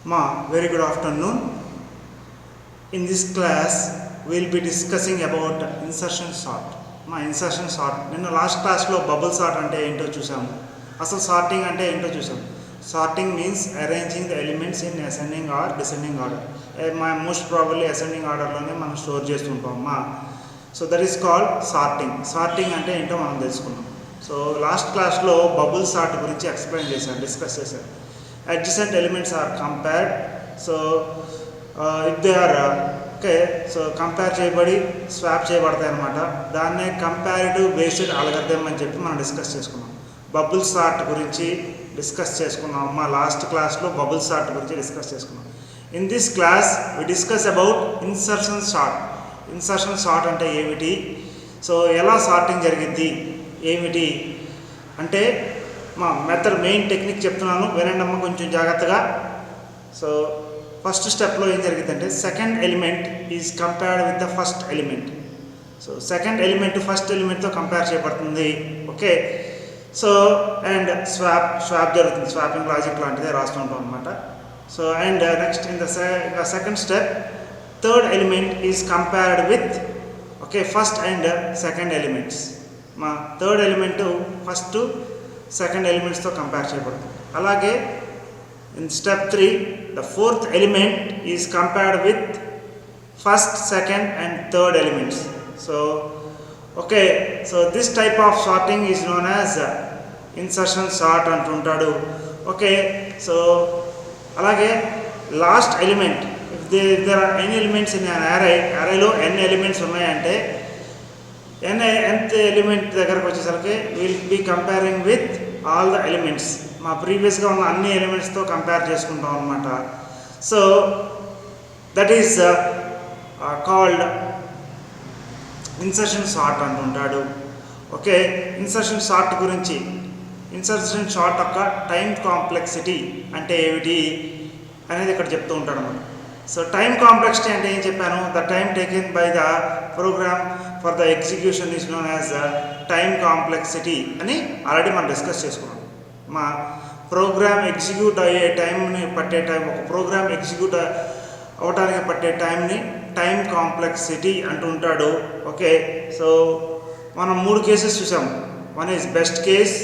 Very good afternoon. In this class, we will be discussing about insertion sort. Insertion sort. నిన్న last క్లాస్లో bubble sort అంటే ఏంటో చూసాము. అసలు సార్టింగ్ అంటే ఏంటో చూసాము. Sorting means arranging the elements in ascending or descending order. Most probably ascending ఆర్డర్లోనే మనం స్టోర్ చేస్తుంటాం. So that is called sorting. Sorting అంటే ఏంటో మనం తెలుసుకున్నాం. సో లాస్ట్ క్లాస్లో బబుల్ సార్ట్ గురించి ఎక్స్ప్లెయిన్ చేశాను, డిస్కస్ చేశాను. Adjacent elements are compared. So if they are so compare చేయబడి స్వాప్ చేయబడతాయి అన్నమాట. దాన్నే కంపారిటివ్ బేస్డ్ అల్గారిథం అని చెప్పి మనం డిస్కస్ చేసుకున్నాం. బబుల్ సార్ట్ గురించి డిస్కస్ చేసుకున్నాం. లాస్ట్ క్లాస్లో బబుల్ సార్ట్ గురించి డిస్కస్ చేసుకున్నాం. In this class we discuss about insertion sort. Insertion sort అంటే ఏమిటి, సో ఎలా సార్టింగ్ జరిగింది ఏమిటి అంటే మెథడ్ మెయిన్ టెక్నిక్ చెప్తున్నాను, వినండి కొంచెం జాగ్రత్తగా. సో ఫస్ట్ స్టెప్లో ఏం జరిగిందంటే second element is compared with the first element. So second element first ఎలిమెంట్తో కంపేర్ చేయబడుతుంది. ఓకే, సో అండ్ స్వాప్ జరుగుతుంది. స్వాపింగ్ లాజిక్ లాంటిదే రాస్తుంటాం అనమాట. So and next in the second step third element is compared with first and second elements. Third element first second ఎలిమెంట్స్తో compare చేయబడుతుంది. అలాగే in step 3 the fourth element is compared with first second and third elements. So this type of sorting is known as insertion sort అంటుంటాడు. So అలాగే last element if there are n elements in an అరేలో n elements ఉన్నాయంటే nth element దగ్గరకు వచ్చేసరికి will be comparing with all the elements. ప్రీవియస్గా ఉన్న అన్ని ఎలిమెంట్స్తో కంపేర్ చేసుకుంటాం అనమాట. So that is called insertion sort అంటుంటాడు. ఇన్సర్షన్ సార్ట్ గురించి, ఇన్సర్షన్ సార్ట్ యొక్క టైం కాంప్లెక్సిటీ అంటే ఏమిటి అనేది ఇక్కడ చెప్తూ ఉంటాడు అన్నమాట. సో టైం కాంప్లెక్సిటీ అంటే ఏం చెప్పాను, the time taken by the program for the execution is known as time complexity అని ఆల్రెడీ మనం డిస్కస్ చేసుకున్నాం. ప్రోగ్రామ్ ఎగ్జిక్యూట్ అయ్యే టైంని పట్టే టైం, ఒక ప్రోగ్రామ్ ఎగ్జిక్యూట్ అవ్వడానికి పట్టే టైంని టైం కాంప్లెక్సిటీ అంటుంటాడు. సో మనం 3 కేసెస్ చూసాము. One is best case,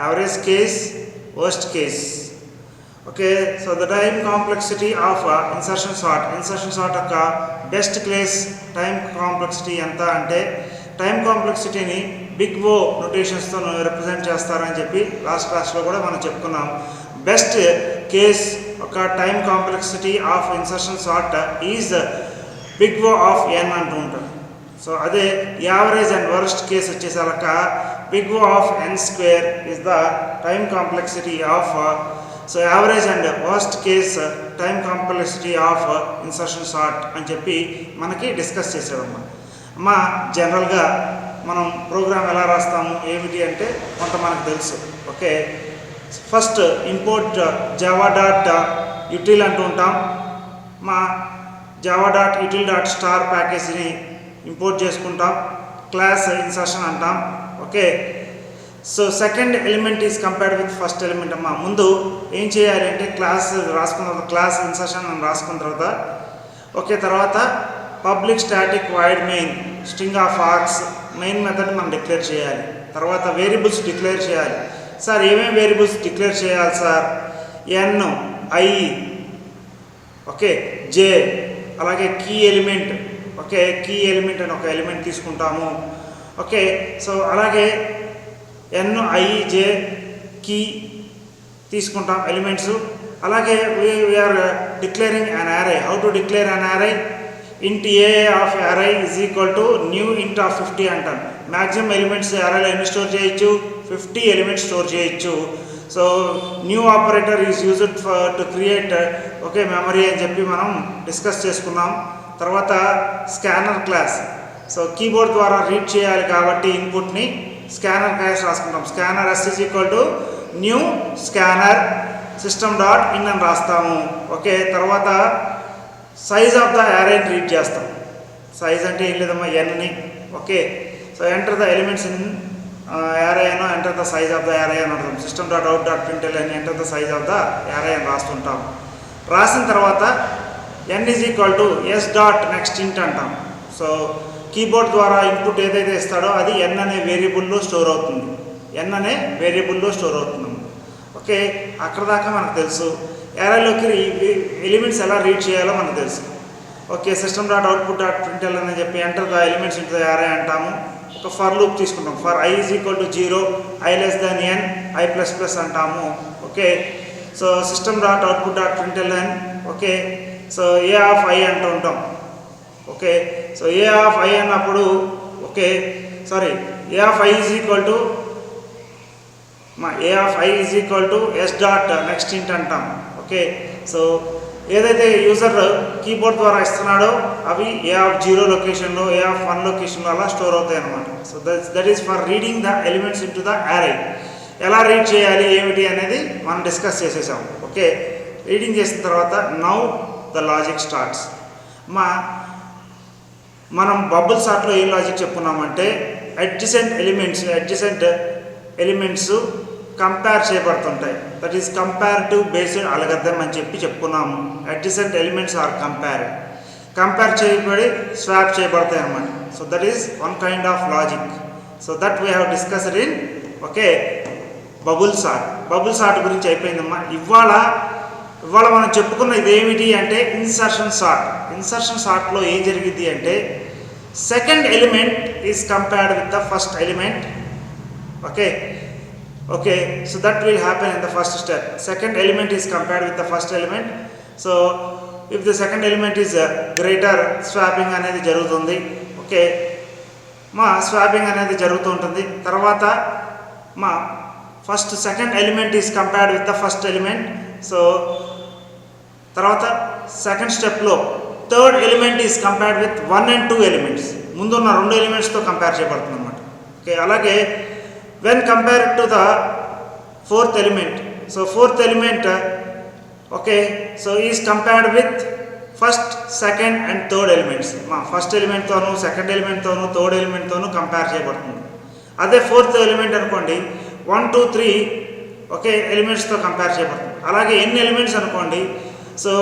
average case, worst case. So the time complexity of insertion sort యొక్క బెస్ట్ కేస్ టైం కాంప్లెక్సిటీ ఎంత అంటే, టైం కాంప్లెక్సిటీని బిగ్ ఓ నోటేషన్స్తో రిప్రజెంట్ చేస్తారని చెప్పి లాస్ట్ క్లాస్లో కూడా మనం చెప్పుకున్నాం. బెస్ట్ కేస్ ఒక time complexity of insertion sort is big O of n అంటూ ఉంటారు. సో అదే యావరేజ్ అండ్ వర్స్ట్ కేస్ వచ్చేసరిక big O of n square is the time complexity of so average and worst case time complexity of insertion sort అని చెప్పి మనకి discuss చేసామమ్మా. జనరల్గా మనం programme ఎలా రాస్తాము ఏమిటి అంటే కొంత మనకు తెలుసు. First import Java dot util అంటూ ఉంటాం. Java dot util dot star ప్యాకేజీని ఇంపోర్ట్ చేసుకుంటాం. క్లాస్ ఇన్సర్షన్ అంటాం. So second element is compared with first element. ముందు ఏం చేయాలి అంటే క్లాస్ రాసుకున్న తర్వాత క్లాస్ ఇన్సర్షన్ అని రాసుకున్న తర్వాత public static void main string of arcs main method మనం డిక్లేర్ చేయాలి. తర్వాత వేరియబుల్స్ డిక్లేర్ చేయాలి. సార్ ఏమేమి వేరియబుల్స్ డిక్లేర్ చేయాలి సార్? ఎన్, ఐ, జే, అలాగే కీ ఎలిమెంట్. కీ ఎలిమెంట్ అని ఒక ఎలిమెంట్ తీసుకుంటాము. సో అలాగే ఎన్, ఐ, జే, కీ తీసుకుంటాం ఎలిమెంట్స్. అలాగే వీఆర్ డిక్లేరింగ్ అన్ అరే. హౌ టు డిక్లేర్ అన్ అరే? int a of array is equal to new int of 50 అంటాం. మ్యాక్సిమం ఎలిమెంట్స్ అరేలో ఎన్ని స్టోర్ చేయొచ్చు? 50 ఎలిమెంట్స్ స్టోర్ చేయొచ్చు. So new operator is used to create memory అని చెప్పి మనం డిస్కస్ చేసుకున్నాం. తర్వాత స్కానర్ క్లాస్. సో కీబోర్డ్ ద్వారా రీడ్ చేయాలి కాబట్టి ఇన్పుట్ని స్కానర్ క్లాస్ రాసుకుంటాం. Scanner s is equal to new scanner system dot in అని రాస్తాము. తర్వాత సైజ్ ఆఫ్ ద అరేని రీడ్ చేస్తాం. సైజ్ అంటే ఏం లేదమ్మా, ఎన్ని. So enter the elements in array and enter the size of the array and system.out.println enter the size of the array and రాస్తుంటాం. రాసిన తర్వాత n is equal to S dot next ఇంట్ అంటాం. So keyboard ద్వారా input ఏదైతే ఇస్తాడో అది n అనే వేరియబుల్లో స్టోర్ అవుతుంది. n అనే వేరియబుల్లో స్టోర్ అవుతుంది. ఓకే, అక్కడ దాకా మనకు తెలుసు. యారేలోకి ఎలిమెంట్స్ ఎలా రీడ్ చేయాలో మనకు తెలుసు. Okay, system dot output dot println అని చెప్పి enter the elements into the array అంటాము. ఒక ఫర్ లూప్ తీసుకుంటాం. For i is equal to 0, i less than n, i plus plus అంటాము. Okay, so system dot output dot println n. Okay, so a of i అంటూ ఉంటాం. Okay, so a of i అన్నప్పుడు okay sorry a of i is equal to A of i is equal to S dot next ఇంట్ అంటాం. Okay, so ఏదైతే user keyboard ద్వారా ఇస్తున్నాడో అవి ఏ of 0 లొకేషన్లో, ఏ of 1 లొకేషన్లో అలా స్టోర్ అవుతాయి అన్నమాట. So that is for reading the elements into the array. ఎలా రీడ్ చేయాలి ఏమిటి అనేది మనం డిస్కస్ చేసేసాం. ఓకే, రీడింగ్ చేసిన తర్వాత నౌ ద లాజిక్ స్టార్ట్స్. మనం బబుల్ సార్ట్లో ఏం లాజిక్ చెప్పుకున్నామంటే అడ్జసెంట్ ఎలిమెంట్స్ కంపేర్ చేయబడుతుంటాయి. That is comparative based algorithm అని చెప్పుకున్నాము. అడ్జసెంట్ ఎలిమెంట్స్ ఆర్ కంపేర్ చేయబడి స్వాప్ చేయబడతాయి అన్నమాట. So that is one kind of logic. So that we have discussed in okay bubble sort గురించి అయిపోయిందమ్మా. ఇవాళ మనం చెప్పుకున్న ఇదేమిటి అంటే ఇన్సర్షన్ సార్ట్లో ఏం జరిగింది అంటే second element is compared with the first element. Okay, so that will happen in the first step. Second element is compared with the first element. So if the second element is greater, swapping అనేది జరుగుతుంది. Okay, swapping అనేది జరుగుతూ ఉంటుంది. తర్వాత second element is compared with the first element. So తర్వాత second స్టెప్లో third element is compared with 1 and 2 elements. ముందున్న 2 ఎలిమెంట్స్తో compare చేయబడుతుంది అన్నమాట. ఓకే, అలాగే when compared to the fourth element, so fourth element okay so is compared with first, second and third elements. First element తోను, second element తోను, third element తోను compare చేయబడుతుంది. అదే fourth element అనుకోండి 1, 2, 3 ఓకే ఎలిమెంట్స్తో కంపేర్ చేయబడుతుంది. అలాగే ఎన్ని ఎలిమెంట్స్ అనుకోండి, సో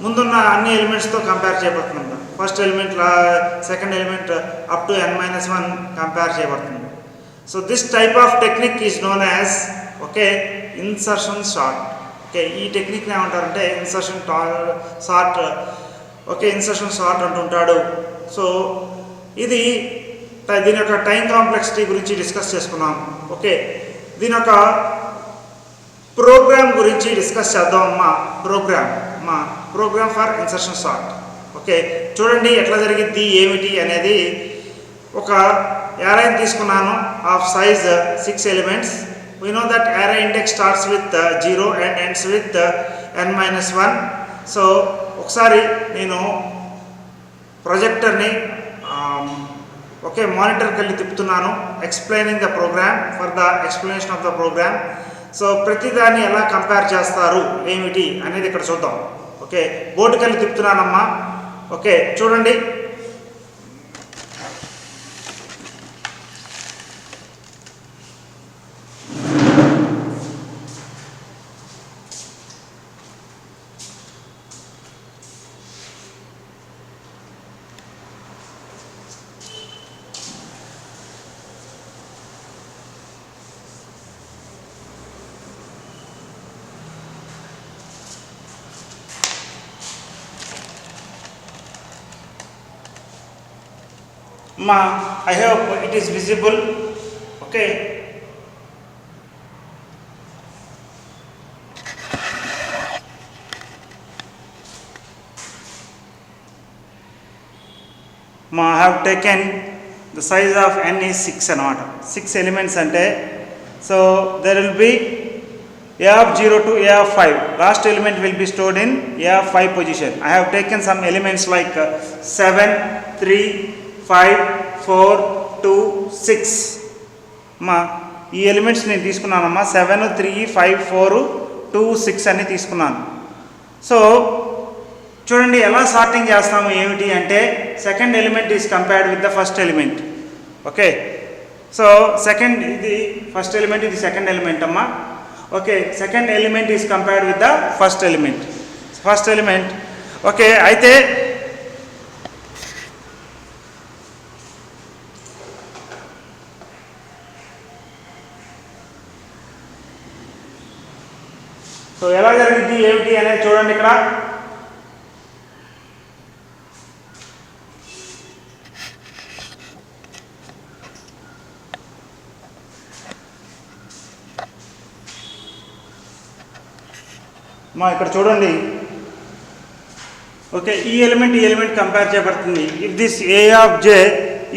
ముందున్న అన్ని ఎలిమెంట్స్తో కంపేర్ చేయబడుతుంది. First element second element up to n-1 compare చేయబడుతుంది. So this type of technique is known as insertion sort. ఈ టెక్నిక్ని ఏమంటారంటే ఇన్సర్షన్ సార్ట్ అంటుంటాడు. సో దీని యొక్క టైం కాంప్లెక్సిటీ గురించి డిస్కస్ చేసుకున్నాం. ఓకే, దీని యొక్క ప్రోగ్రామ్ గురించి డిస్కస్ చేద్దాం అమ్మా. Program for insertion sort. Okay, చూడండి ఎట్లా జరిగింది ఏమిటి అనేది. ఒక array తీసుకున్నాను of size 6 elements. we know that array index starts with 0 and ends with n-1. So ఒకసారి నేను ప్రొజెక్టర్ని మానిటర్కి వెళ్ళి తిప్పుతున్నాను. Explaining the program for the explanation of the program. So ప్రతిదాన్ని ఎలా కంపేర్ చేస్తారు ఏమిటి అనేది ఇక్కడ చూద్దాం. ఓకే, బోర్డుకి వెళ్ళి తిప్పుతున్నానమ్మా. ఓకే, చూడండి I hope it is visible. Okay, I have taken the size of n is 6 అనమాట. 6 ఎలిమెంట్స్ అంటే so there will be a of 0 to a of 5. Last element will be stored in a of 5 position. I have taken some elements like 7, 3, 5, 4, 2, 6. ఈ elements నేను తీసుకున్నానమ్మా. 7, 3, 5, 4, 2, 6 అని తీసుకున్నాను. So చూడండి ఎలా sorting చేస్తాము ఏమిటి అంటే second element is compared with the first element. Okay, so second ఇది ఫస్ట్ ఎలిమెంట్, ఇది సెకండ్ ఎలిమెంట్ అమ్మా. Okay, second element is compared with the first element. First element. Okay, అయితే సో ఎలా జరిగింది ఏమిటి అనేది చూడండి ఇక్కడ. ఇక్కడ చూడండి. ఓకే, ఈ ఎలిమెంట్ కంపేర్ చేయబడుతుంది. If this A of J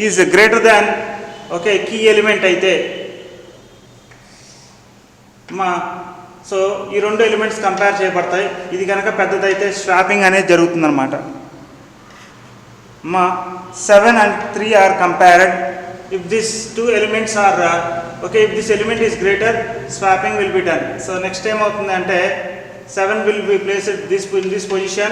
is greater than okay key element అయితే సో ఈ రెండు ఎలిమెంట్స్ కంపేర్ చేయబడతాయి. ఇది కనుక పెద్దదైతే స్వాపింగ్ అనేది జరుగుతుందన్నమాట. 7 and 3 are compared. If these two elements are okay, if this element is greater, swapping will be done. So next time అవుతుందంటే 7 will be placed in this position.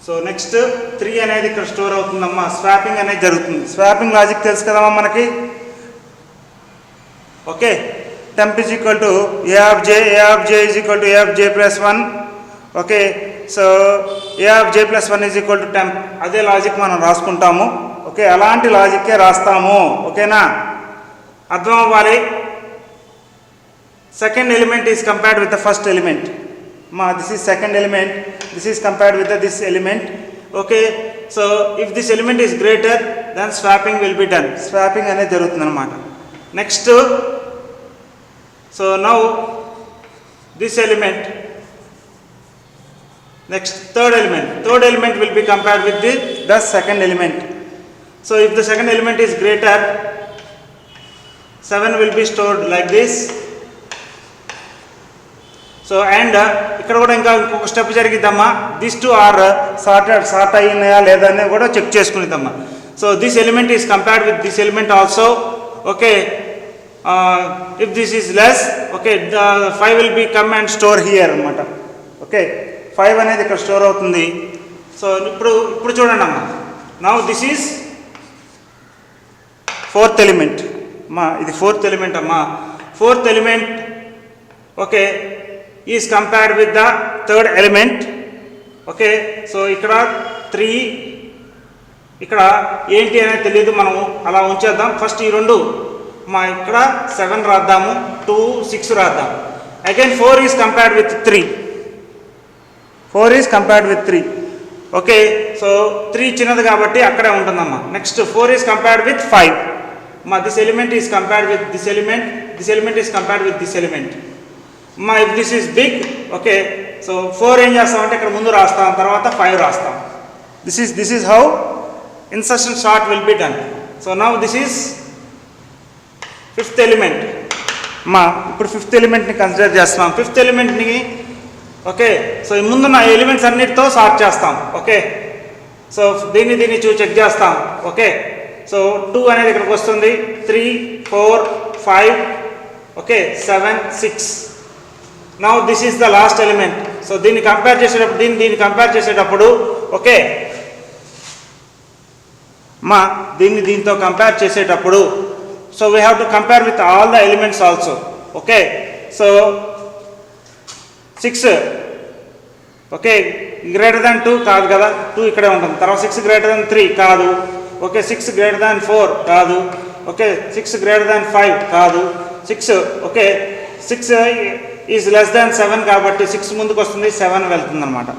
So next 3 అనేది ఇక్కడ store అవుతుందమ్మా. Swapping అనేది జరుగుతుంది. Swapping logic తెలుసు కదమ్మా మనకి. Okay, temp is equal to a of j is equal to a of j plus 1. Okay, so a of j plus 1 is equal to temp. అదే logic మనం రాసుకుంటాము. ఓకే, అలాంటి లాజిక్కే రాస్తాము. ఓకేనా, అర్థం అవ్వాలి. Second element is compared with the first element. This is second element, this is compared with this element. Okay, so if this element is greater than swapping will be done. Swapping అనేది జరుగుతుంది అనమాట. Next, so now this element, next third element will be compared with the second element. So if the second element is greater, 7 will be stored like this. So and ఇక్కడ కూడా ఇంకొక step జరిగిద్దమ్మా. This two are sort అయినాయా లేదా అని కూడా check చేసుకునిద్దమ్మా. So this element is compared with this element also. Okay, if this is less, okay, the 5 will be come and store here అనమాట. ఓకే, 5 అనేది ఇక్కడ స్టోర్ అవుతుంది. సో ఇప్పుడు చూడండి అమ్మా. Now this is fourth element. ఇది fourth element అమ్మా. Fourth element okay is compared with the third element. Okay, so ఇక్కడ 3 ఇక్కడ ఏంటి అనేది తెలియదు, మనము అలా ఉంచేద్దాం. ఫస్ట్ ఈ రెండు ఇక్కడ 7 రాద్దాము, 2, 6 రాద్దాం. Again 4 is compared with 3. 4 is compared with 3. Okay, so 3 చిన్నది కాబట్టి అక్కడే ఉంటుందమ్మా. Next 4 is compared with 5. This element is compared with this element, this element is compared with this element. If this is big, okay, so 4 ఏం చేస్తామంటే ఇక్కడ ముందు రాస్తాం, తర్వాత 5 రాస్తాం. This is how insertion sort will be done. So now this is fifth element. ఇప్పుడు fifth ఎలిమెంట్ని consider చేస్తున్నాం. Fifth ఎలిమెంట్ని okay, so ముందున్న ఎలిమెంట్స్ అన్నిటితో సార్ట్ చేస్తాం. ఓకే, సో దీన్ని చెక్ చేస్తాం. ఓకే, సో 2 అనేది ఇక్కడికి వస్తుంది, 3, 4, 5, okay, 7, 6. Now this is the last element. So దీన్ని కంపేర్ చేసేటప్పుడు ఓకే దీంతో కంపేర్ చేసేటప్పుడు so we have to compare with all the elements also. Okay, so 6 okay greater than 2 కాదు కదా, 2 ఇక్కడే ఉంటుంది. తర్వాత 6 greater than 3 కాదు. ఓకే, 6 greater than 4 కాదు. ఓకే, 6 greater than 5 కాదు. 6 ఓకే 6 ఈజ్ లెస్ దాన్ 7 కాబట్టి 6 ముందుకు వస్తుంది, 7 వెళ్తుంది అనమాట.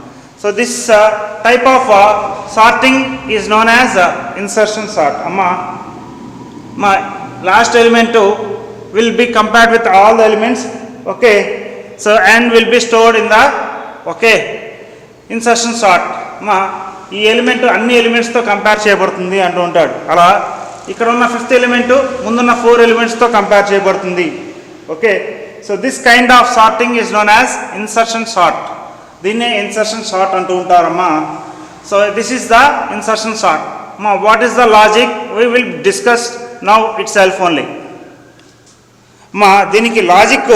So this type of sorting is known as insertion sort. మా last element will be compared with all the elements. Okay, so and will be stored in the okay insertion sort. ఈ element అన్ని ఎలిమెంట్స్తో compare చేయబడుతుంది అంటూ ఉంటాడు. అలా ఇక్కడ ఉన్న ఫిఫ్త్ ఎలిమెంట్ ముందున్న 4 ఎలిమెంట్స్తో కంపేర్ చేయబడుతుంది. Okay, so this kind of sorting is known as insertion sort. దీన్నే ఇన్సర్షన్ సార్ట్ అంటూ ఉంటారమ్మా. So this is the insertion sort. What is the logic we will discuss now itself only. దీనికి logic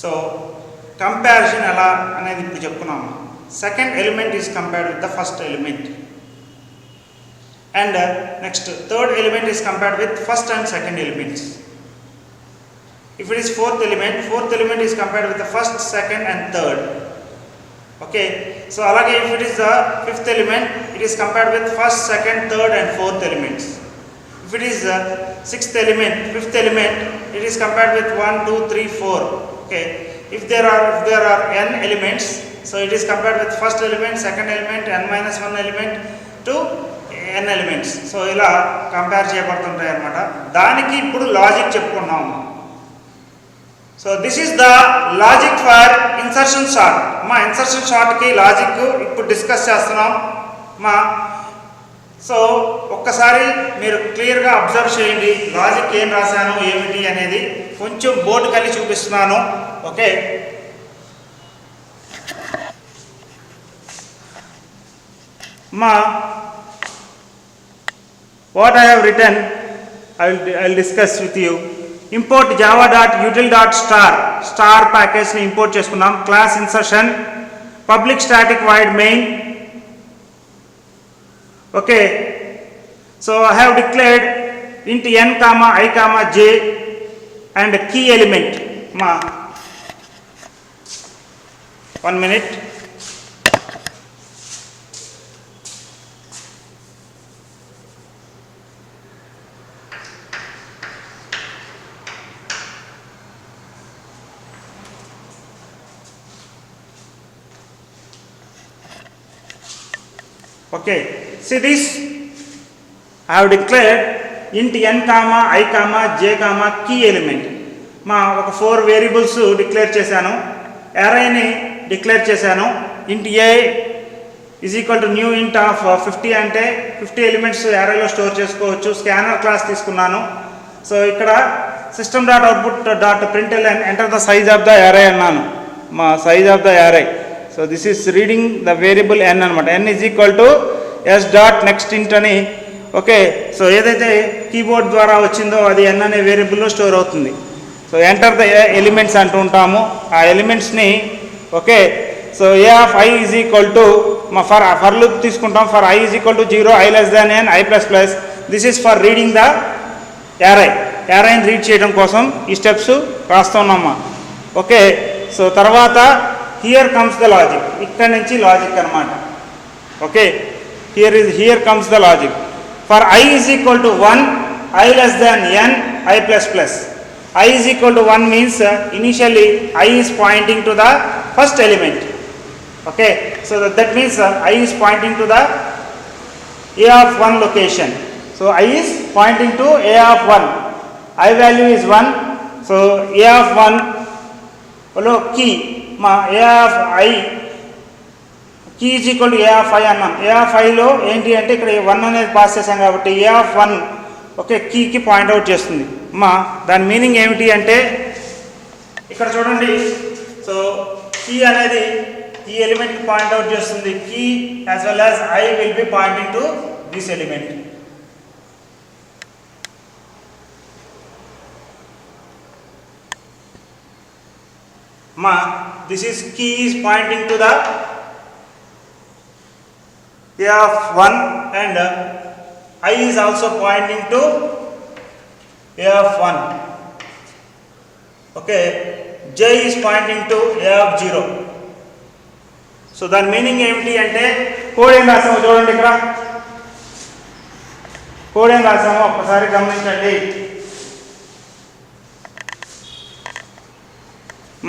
so comparison ఎలా అనేది ఇప్పుడు చెప్పుకున్నాము. Second element is compared with the first element and next third element is compared with first and second elements. If it is fourth element is compared with the first, second and third. Okay, so alage if it is the fifth element, it is compared with first, second, third and fourth elements. If it is the sixth element, fifth element, it is compared with 1, 2, 3, 4. Okay, if there are n elements, so it is compared with first element, second element, n minus 1 element to n elements. So ila compare cheyabadutuntayi annamata. Daniki ippudu logic cheppukunnamu. So this is the logic for insertion sort. మా insertion షార్ట్కి logic ఇప్పుడు discuss చేస్తున్నాం మా. So ఒక్కసారి మీరు క్లియర్గా observe చేయండి logic ఏం రాశాను ఏమిటి అనేది. కొంచెం బోర్డు కలిగి చూపిస్తున్నాను. ఓకే, మా what I have written I will discuss with you. Import java.util.star star ప్యాకేజ్ని ఇంపోర్ట్ చేసుకున్నాం. Class insertion, public static void main. Okay, so I have declared int n, i, j and key element. మా 1 minute. Okay, see this, I have declared int n, i, j, key element. మా ఒక 4 variables declare చేశాను. అరేని declare చేశాను. int a is equal to new int of 50 అంటే 50 elements అరేలో store చేసుకోవచ్చు. Scanner class తీసుకున్నాను. So ఇక్కడ system.output.println enter the size of the అరే అన్నాను. మా సైజ్ ఆఫ్ ద అరే. So this is reading the variable n అనమాట. n is equal to s dot next ఇంట్ అని. ఓకే, సో ఏదైతే కీబోర్డ్ ద్వారా వచ్చిందో అది n అనే వేరియబుల్లో స్టోర్ అవుతుంది. సో ఎంటర్ ద ఎలిమెంట్స్ అంటూ ఉంటాము ఆ ఎలిమెంట్స్ని. Okay, so a of I is equal to మా ఫర్ లూప్ తీసుకుంటాం. For I is equal to 0, i less than n, i plus plus. This is for reading the యారైని read చేయడం కోసం ఈ స్టెప్స్ రాస్తున్నామా. ఓకే, సో తర్వాత here comes the logic. ఇక్కడ నుంచి లాజిక్ అనమాట. Okay, here comes the logic. For I is equal to 1, i less than n, i plus plus. I is equal to 1 means initially I is pointing to the first element. Okay, so that means I is pointing to the a of 1 location. So I is pointing to a of 1. I value is 1. So a of 1 hello key ma a of I key is equal to a of I annam. A of I లో ఏంటి అంటే ఇక్కడ 1 అనేది pass చేసాం కాబట్టి a of 1 okay కీకి point out చేస్తుంది. మా దాని మీనింగ్ ఏమిటి అంటే ఇక్కడ చూడండి. సో కీ అనేది ఈ ఎలిమెంట్కి పాయింట్ అవుట్ చేస్తుంది. Key as well as I will be pointing to this element. మా this is key is pointing to the a of 1 and I is also pointing to a of 1. Okay, j is pointing to a of 0. So దాని meaning ఏమిటి అంటే code ఏం రాసామో చూడండి. ఇక్కడ code ఏం రాసామో ఒక్కసారి గమనించండి.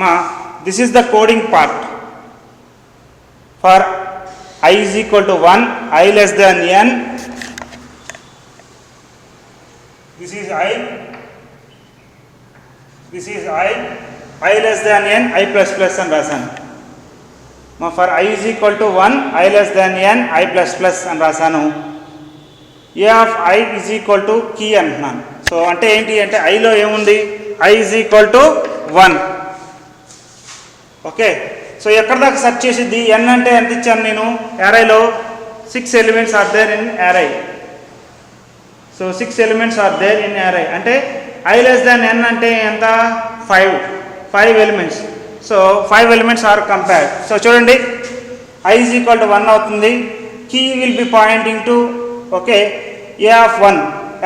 మా this is the coding part. For I is equal to 1, I less than n. This is I. This is I less than n, I plus plus అని రాశాను. For I is equal to 1, I less than n, I plus plus అని రాశాను. A of I is equal to key అంటున్నాను. So అంటే ఏంటి అంటే ఐలో ఏముంది? I is equal to 1. Okay, so ఎక్కడ దాకా సెర్చ్ చేసిద్ది? n అంటే ఎంత ఇచ్చాను నేను? అరేలో 6 elements are there in array. So 6 elements are there in array అంటే i less than n అంటే ఎంత? 5 elements. So 5 elements are compared. So చూడండి I is equal to 1 అవుతుంది. Key will be pointing to okay a of 1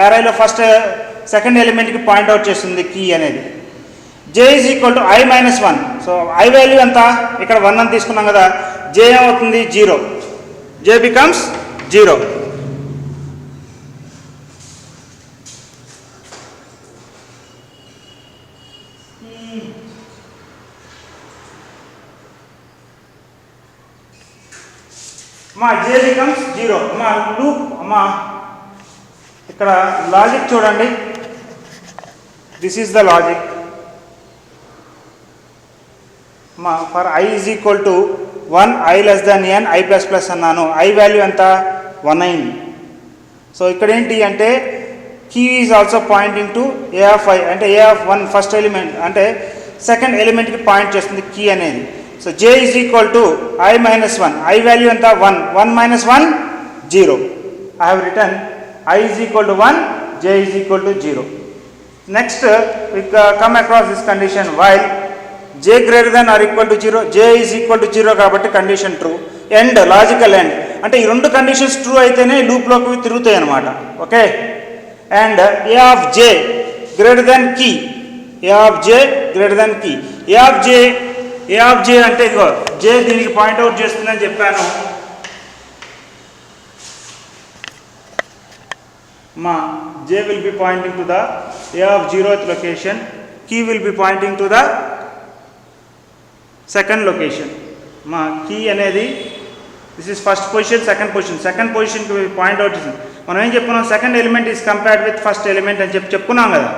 అరేలో first second ఎలిమెంట్కి point out చేస్తుంది key అనేది. j is equal to I minus 1. So I value ఎంత, ఇక్కడ 1 అని తీసుకున్నాం కదా, j ఏమవుతుంది 0, j బికమ్స్ 0. మా j బికమ్స్ 0. మా లూప్ మా ఇక్కడ లాజిక్ చూడండి, దిస్ ఈజ్ ద లాజిక్. మా for I is equal to 1 I less than n I plus plus అన్నాను, I వాల్యూ ఎంత 1 అయింది. సో ఇక్కడ ఏంటి అంటే key is also pointing to A of I అంటే ఏ ఆఫ్ 1 ఫస్ట్ ఎలిమెంట్ అంటే second ఎలిమెంట్కి పాయింట్ చేస్తుంది కీ అనేది. So j is equal to I minus 1, I value ఎంత 1, 1 minus 1 0. I have written I is equal to 1, j is equal to 0. Next we come across this condition while j greater than or equal to 0, j is equal to 0 కాబట్టి condition true. And logical and అంటే ఈ రెండు conditions true అయితేనే లూప్లోకి తిరుగుతాయి అన్నమాట. Okay, and A of j greater then key, A of j greater then key. A of j అంటే ఇదిగో j దీనికి పాయింట్అవుట్ చేస్తుందని చెప్పాను. మా j will be pointing to the a of 0th location, key will be pointing to the second location. మా key అనేది this is first position, second పొజిషన్కి point out చేసింది. మనం ఏం చెప్పుకున్నాం, second element is compared with first element అని చెప్పుకున్నాం కదా,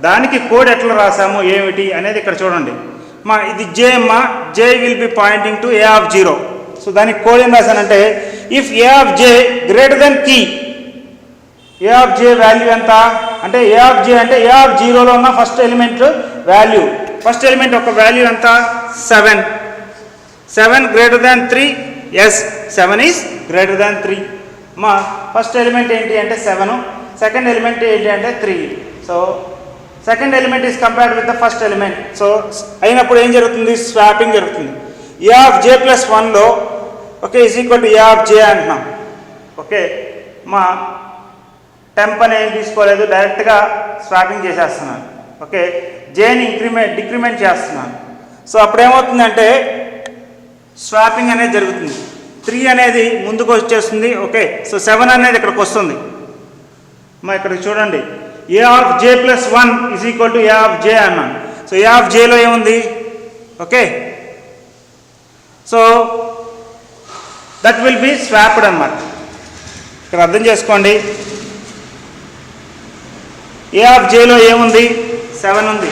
దానికి కోడ్ ఎట్లా రాసాము ఏమిటి అనేది ఇక్కడ చూడండి. మా ఇది j మా j will be pointing to a of 0. So దానికి కోడ్ ఏం రాశానంటే if a of j greater then key, A of j value ఎంత అంటే ఏ ఆఫ్ జే అంటే ఏ ఆఫ్ 0లో ఉన్న first element value, first element ఒక వాల్యూ ఎంత 7, 7 greater than 3, yes 7 is greater than 3. మా ఫస్ట్ ఎలిమెంట్ ఏంటి అంటే 7, సెకండ్ ఎలిమెంట్ ఏంటి అంటే 3. So second element is compared with the first element. So అయినప్పుడు ఏం జరుగుతుంది, స్వాపింగ్ జరుగుతుంది. ఏ ఆఫ్ జే ప్లస్ 1లో okay is equal to A of j అంటున్నాం. ఓకే, మా టెంప్ అని ఏం తీసుకోలేదు, డైరెక్ట్గా స్వాపింగ్ చేసేస్తున్నాను. ఓకే, జేని డిక్రిమెంట్ చేస్తున్నాను. సో అప్పుడు ఏమవుతుందంటే స్వాపింగ్ అనేది జరుగుతుంది, 3 అనేది ముందుకు వచ్చేస్తుంది. ఓకే, సో 7 అనేది ఇక్కడికి వస్తుంది. మా ఇక్కడికి చూడండి a of J plus 1 is equal to A of j అన్నాను. సో ఏ ఆఫ్ జేలో ఏముంది, okay, so that will be swapped అన్నమాట. ఇక్కడ అర్థం చేసుకోండి, ఏ ఆఫ్ జేలో ఏముంది 7 ఉంది.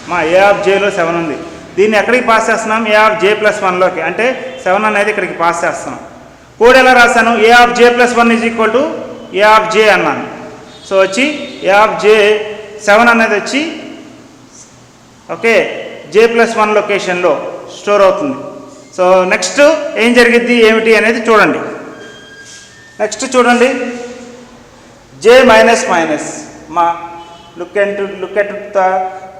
మా ఏ ఆఫ్ జేలో 7 ఉంది, దీన్ని ఎక్కడికి పాస్ చేస్తున్నాం, ఏ ఆఫ్ జే ప్లస్ 1లోకి, అంటే 7 అనేది ఇక్కడికి పాస్ చేస్తున్నాం. కోడ్ ఎలా రాశాను, a of J plus 1 is equal to A of j అన్నాను. సో వచ్చి ఏ ఆఫ్ జే 7 అనేది వచ్చి ఓకే జే ప్లస్ 1 లొకేషన్లో స్టోర్ అవుతుంది. సో నెక్స్ట్ ఏం జరిగిద్ది ఏమిటి అనేది చూడండి. నెక్స్ట్ చూడండి జే మైనస్ మైనస్. మా look at the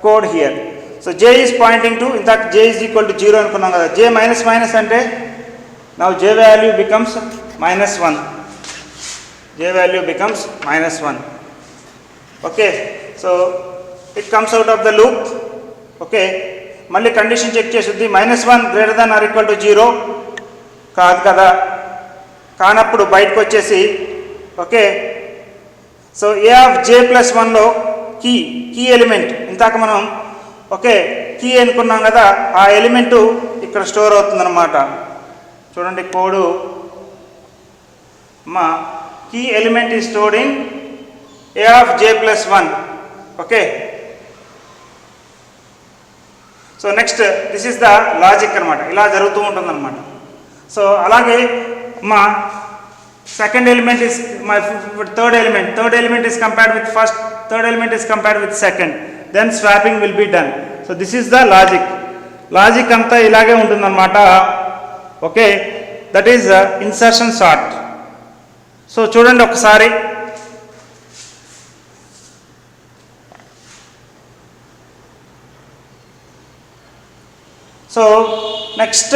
code here. So j is pointing to, in fact j is equal to 0 అనుకున్నాం కదా, j minus minus అంటే now j value becomes -1, j value becomes -1. okay, so it comes out of the loop. okay, మళ్ళీ condition check చేస్తుంది, -1 greater than or equal to 0 కాదు కదా, కానప్పుడు బయటకు వచ్చేసి okay. So a of J plus 1లో key element ఇందాక మనం ఓకే కీ అనుకున్నాం కదా, ఆ ఎలిమెంటు ఇక్కడ స్టోర్ అవుతుందన్నమాట. చూడండి కోడు, మా key element is stored in A of J plus 1. Okay, so next this is the logic అనమాట, ఇలా జరుగుతూ ఉంటుందన్నమాట. సో అలాగే మా second element is my third element is compared with first, third element is compared with second, then swapping will be done. So this is the logic anta ilage untundannamata. okay, that is insertion sort. So chudandi okasari, so next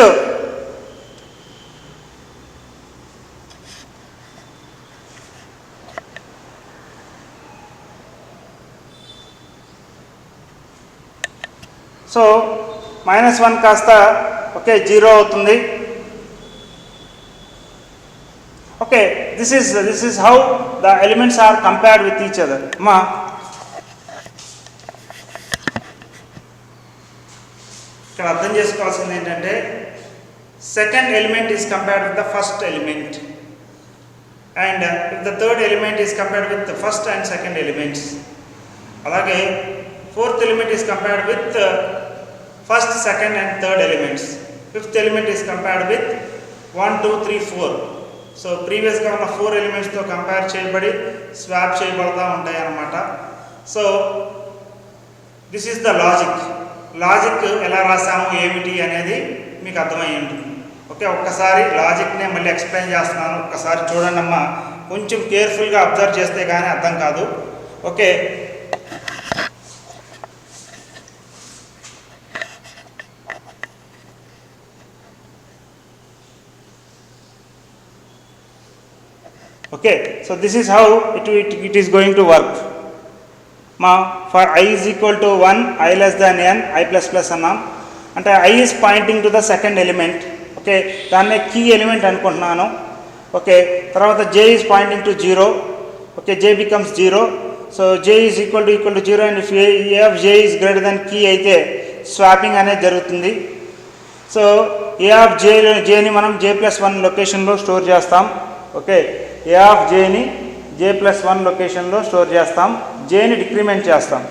so -1 కాస్త okay 0 అవుతుంది. Okay this is how the elements are compared with each other. మా ఇక్కడ అర్థం చేసుకోవాల్సింది ఏంటంటే second element is compared with the first element and if the third element is compared with the first and second elements. అలాగే fourth element is compared with first second and third elements. Fifth element is compared with 1 2 3 4. So ప్రీవియస్గా ఉన్న 4 ఎలిమెంట్స్తో compare చేయబడి swap చేయబడతా ఉంటాయి అన్నమాట. So this is the logic ఎలా రాసాము ఏమిటి అనేది మీకు అర్థమై ఉంటుంది. ఓకే ఒక్కసారి లాజిక్నే మళ్ళీ ఎక్స్ప్లెయిన్ చేస్తున్నాను, ఒక్కసారి చూడండి అమ్మా. కొంచెం కేర్ఫుల్గా అబ్జర్వ్ చేస్తే కానీ అర్థం కాదు. Okay okay so this is how it is going to work. For I is equal to 1, I less than n, I plus plus అన్నాం అంటే I is pointing to the second element. Okay దాన్నే key element అనుకుంటున్నాను. Okay తర్వాత J is pointing to 0. Okay J becomes 0. So J is equal to 0 and if A of J is greater than key అయితే swapping అనేది జరుగుతుంది. So A of Jని మనం J+1 లొకేషన్లో store చేస్తాం. Okay A of Jని J+1 లొకేషన్లో store చేస్తాం. Jని decrement చేస్తాం.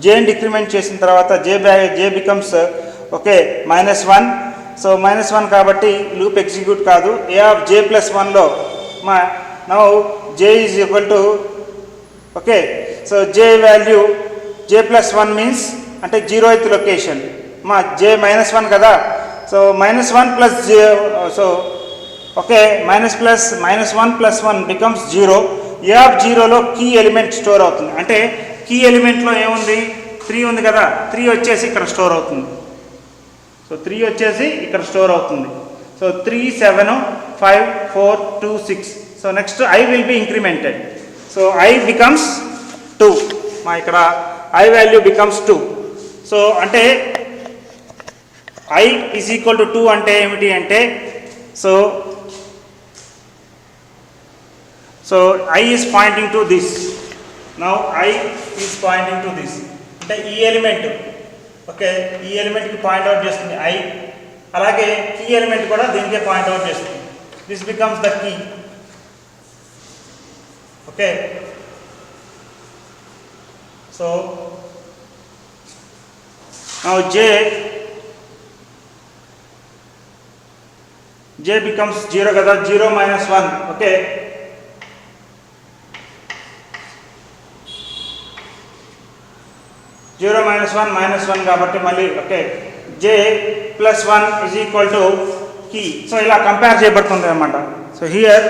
Jని decrement చేసిన తర్వాత J బికమ్స్ ఓకే -1. సో -1 కాబట్టి లూప్ ఎగ్జిక్యూట్ కాదు. A of J+1లో now J is equal to okay so J value J+1 means అంటే 0th లొకేషన్. J -1 కదా. So -1 plus so okay -1 + 1 becomes 0. A of 0లో key element store అవుతుంది. అంటే key ఎలిమెంట్లో ఏముంది 3 ఉంది కదా, 3 వచ్చేసి ఇక్కడ స్టోర్ అవుతుంది. సో 3 వచ్చేసి ఇక్కడ స్టోర్ అవుతుంది. So 3 7 5 4 2 6. So next I will be incremented. So I becomes 2. ఇక్కడ I వాల్యూ బికమ్స్ 2. సో అంటే I ఈజ్ ఈక్వల్ టు 2 అంటే ఏమిటి అంటే so I is pointing to this. Now I is pointing to this. అంటే ఈ element okay ఈ ఎలిమెంట్కి point out చేస్తుంది I. అలాగే కీ ఎలిమెంట్ కూడా దీనికే పాయింట్ అవుట్ చేస్తుంది. This becomes the key. Okay so now J becomes 0 కదా, 0 - 1. ఓకే జీరో -1 కాబట్టి మళ్ళీ okay J+1 is equal to key. So ఇలా కంపేర్ చేయబడుతుంది అన్నమాట. సో హియర్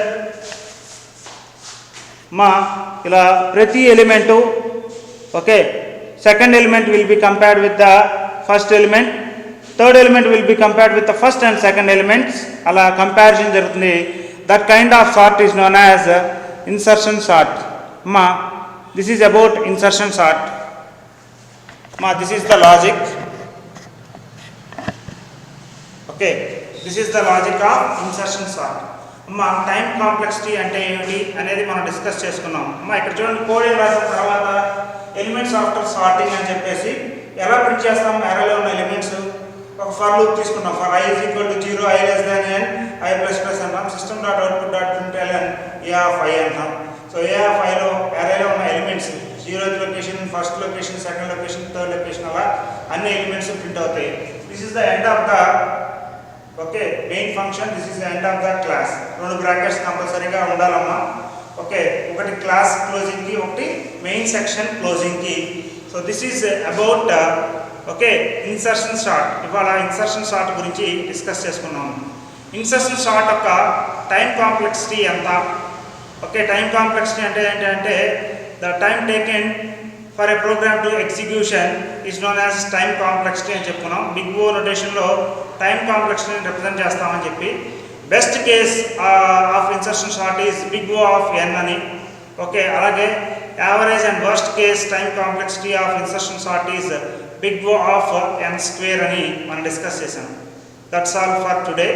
ఇలా ప్రతి element okay second element will be compared with the first element, third element will be compared with the first and second elements. అలా comparison జరుగుతుంది. That kind of sort is known as insertion sort. This is about insertion sort. This is the logic. Okay, this is the logic of insertion sort. Time complexity అంటే ఏమిటి అనేది మనం discuss చేసుకున్నాం. ఇక్కడ చూడండి coding రాసిన తర్వాత ఎలిమెంట్స్ ఆఫ్టర్ సార్టింగ్ అని చెప్పేసి ఎలా ప్రింట్ చేస్తాం. అరేలో ఉన్న ఎలిమెంట్స్ ఒక ఫర్ లూప్ తీసుకున్నాం. For I is equal to 0, I less than n, I plus plus అంటాం. System dot output dot println A of I అంటాం. సో A of Iలో అరేలో ఉన్న elements 0th location, first location, second location, third location అలా అన్ని elements print అవుతాయి. This is the end of the okay main function. This is the end of the class. 2 brackets కంపల్సరీగా ఉండాలమ్మా. ఓకే ఒకటి class క్లోజింగ్కి, ఒకటి మెయిన్ సెక్షన్ క్లోజింగ్కి. So this is about okay insertion sort. ఇవాళ ఇన్సర్షన్ సార్ట్ గురించి discuss చేసుకున్నాము. Insertion sort యొక్క టైం కాంప్లెక్సిటీ ఎంత? ఓకే టైం కాంప్లెక్సిటీ అంటే ఏంటంటే the time taken for a program to execution is known as time complexity అని చెప్పుకున్నాం. బిగ్ ఓ నొటేషన్లో టైం కాంప్లెక్సిటీని రిప్రజెంట్ చేస్తామని చెప్పి best case of insertion sort is big O of n అని. ఓకే, అలాగే average and worst case time complexity of insertion sort is big O of n square అని మనం డిస్కస్ చేసాం. That's all for today.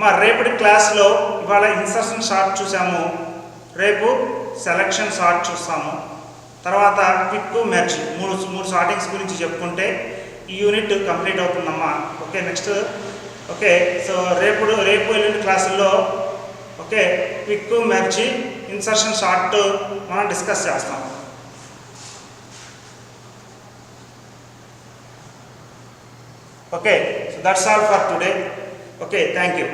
మా రేపటి క్లాస్లో ఇవాళ insertion sort చూసాము, రేపు సెలక్షన్ సార్ట్ చూస్తాము, తర్వాత క్విక్ మెర్జ్ మూడు సార్టింగ్స్ గురించి చెప్పుకుంటే ఈ యూనిట్ కంప్లీట్ అవుతుందమ్మా. ఓకే, నెక్స్ట్ ఓకే, సో రేపు ఎల్లుండి క్లాసుల్లో okay quick merge insertion sort మనం డిస్కస్ చేస్తాం. Okay, so that's all for today. Okay, thank you.